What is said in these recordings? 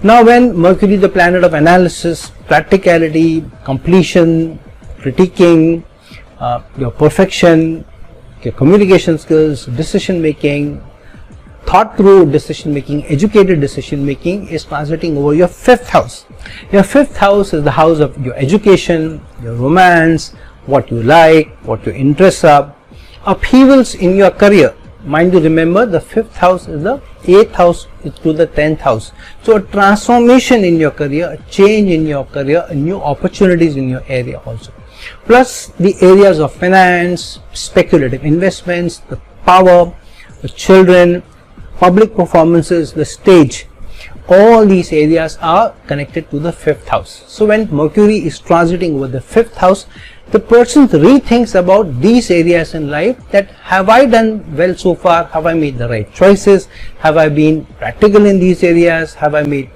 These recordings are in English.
Now when Mercury, the planet of analysis, practicality, completion, critiquing, your perfection, your communication skills, decision making, thought through decision making, educated decision making, is transiting over your 5th house. Your 5th house is the house of your education, your romance, what you like, what your interests are, upheavals in your career. Mind you, remember the 5th house is the 8th house to the 10th house. So a transformation in your career, a change in your career, new opportunities in your area also. Plus the areas of finance, speculative investments, the power, the children, public performances, the stage. All these areas are connected to the 5th house. So when Mercury is transiting over the 5th house, the person rethinks about these areas in life, that have I done well so far, have I made the right choices, have I been practical in these areas, have I made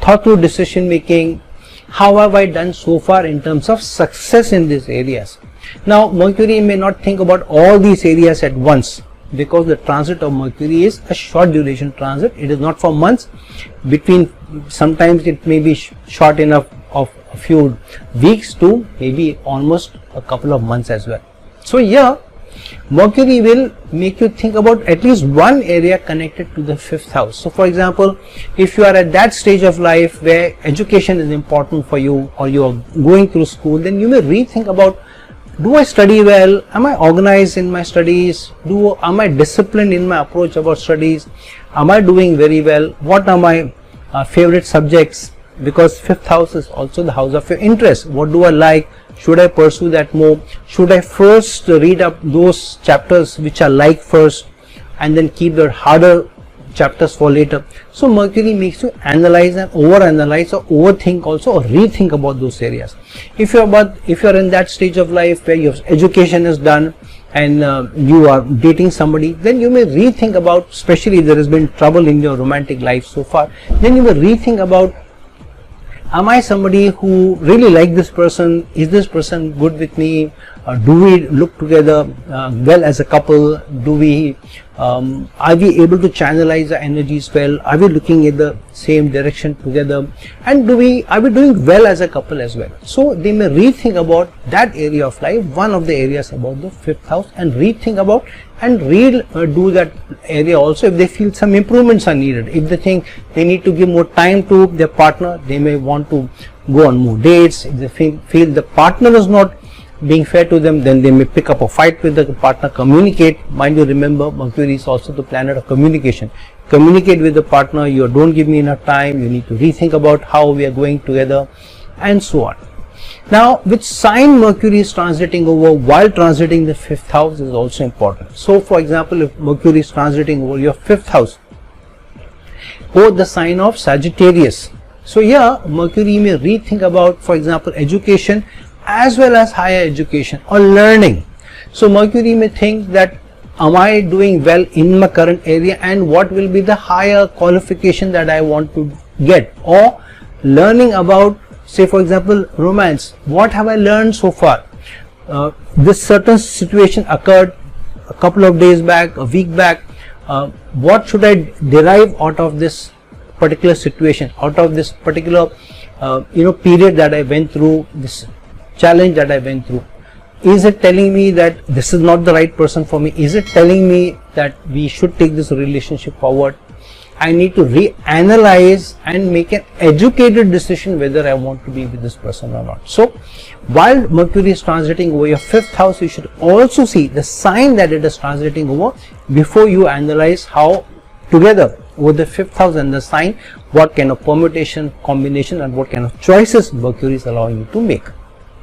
thought through decision making, how have I done so far in terms of success in these areas. Now Mercury may not think about all these areas at once, because the transit of Mercury is a short duration transit. It is not for months, between, sometimes it may be short enough of a few weeks to maybe almost a couple of months as well. So here Mercury will make you think about at least one area connected to the 5th house. So for example, if you are at that stage of life where education is important for you, or you are going through school, then you may rethink about, do I study well? Am I organized in my studies? Am I disciplined in my approach about studies? Am I doing very well? What are my favorite subjects? Because 5th house is also the house of your interest. What do I like? Should I pursue that more? Should I first read up those chapters which I like first, and then keep the harder chapters for later? So Mercury makes you analyze and overanalyze, or overthink also, or rethink about those areas. If you are in that stage of life where your education is done and you are dating somebody, then you may rethink about, especially if there has been trouble in your romantic life so far, then you may rethink about, am I somebody who really like this person? Is this person good with me? Do we look together well as a couple? Are we able to channelize the energies well? Are we looking in the same direction together? And are we doing well as a couple as well? So they may rethink about that area of life, one of the areas about the 5th house, and rethink about and do that area also if they feel some improvements are needed. If they think they need to give more time to their partner, they may want to go on more dates. If they feel the partner is not being fair to them, then they may pick up a fight with the partner, communicate. Mind you, remember Mercury is also the planet of communication. Communicate with the partner, you don't give me enough time, you need to rethink about how we are going together, and so on. Now which sign Mercury is transiting over while transiting the 5th house is also important. So for example, if Mercury is transiting over your 5th house or the sign of Sagittarius, so here Mercury may rethink about, for example, education as well as higher education or learning. So Mercury may think that, am I doing well in my current area, and what will be the higher qualification that I want to get, or learning about, say for example, romance. What have I learned so far? This certain situation occurred a couple of days back, a week back. What should I derive out of this particular situation, out of this particular period that I went through, this challenge that I went through? Is it telling me that this is not the right person for me? Is it telling me that we should take this relationship forward? I need to reanalyze and make an educated decision whether I want to be with this person or not. So while Mercury is transiting over your 5th house, you should also see the sign that it is transiting over before you analyze how together over the 5th house and the sign, what kind of permutation, combination, and what kind of choices Mercury is allowing you to make.